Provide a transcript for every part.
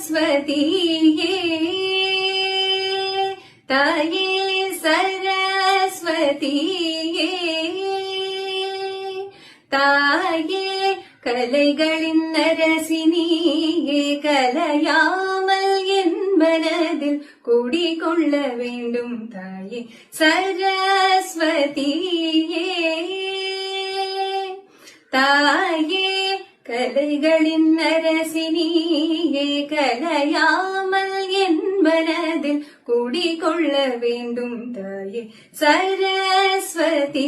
சரஸ்வதியே தாயே சரஸ்வதியே தாயே கலைகளின் அரசினியே கலையாமல் என் மனதில் குடிகொள்ள வேண்டும் தாயே சரஸ்வதியே தாயே கலைகளின் அரசினியே கலையாமல் என் மனதில் குடிகொள்ள வேண்டும் தாயே சரஸ்வதியே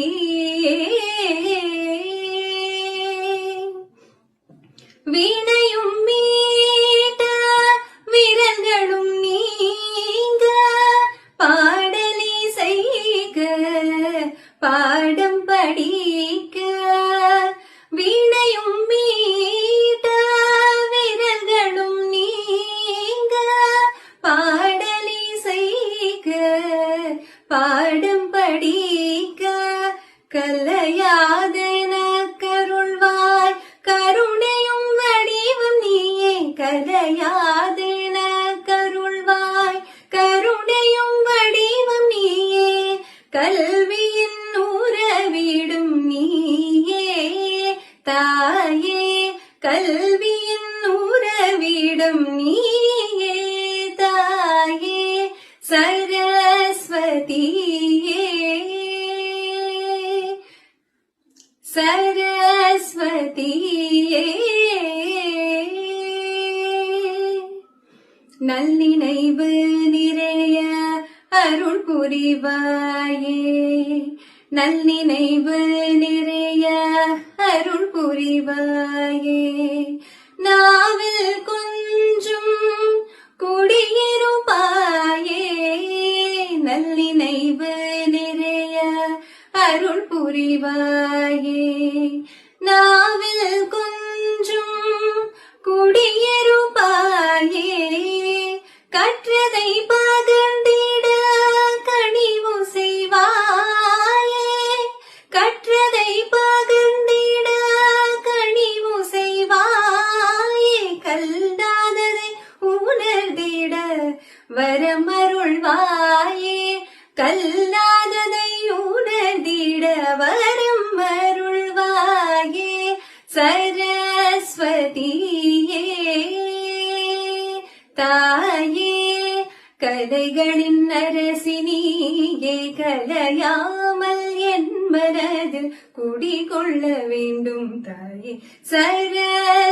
வீணையும் மீட்ட விரல்களும் நீங்க பாடலி செய்க பாடம் படிக்க வீணையும் மீட்ட விரல்களும் நீங்க பாடலி செய்க பாடம் படிக்க கலையாதென கருள்வாய் கருணையும் வடிவம் நீயே கலையாதென கருள்வாய் கருணையும் வடிவம் நீயே கல்வியின் உறவிடும் நீயே தாயே கல்வியின் உறவிடும் நீயே தாயே சரஸ்வதியே சரஸ்வதியே நல்லினைவு நிறைய அருள் புரிவாயே நல்லினைவு நிறைய அருள் புரிவாயே நாவில் கொஞ்சம் குடியிருப்பாயே நல்லினைவு நிறைய அருள் புரிவாயே நாவில் கொஞ்சம் குடியிருப்பாயே கற்றதை பகிர்ந்திட கனிவு செய்வாயே கற்றதை பகிர்ந்திட கனிவு செய்வாயே கல்லாததை உணர்ந்திட வரமருள்வாயே கல்லாததை உணர்ந்திட வரம் அருள்வாயே சரஸ்வதியே தாயே கலைகளின் அரசினியே கலையாமல் என் மனதில் குடிகொள்ள வேண்டும் தாயே சரஸ்வதியே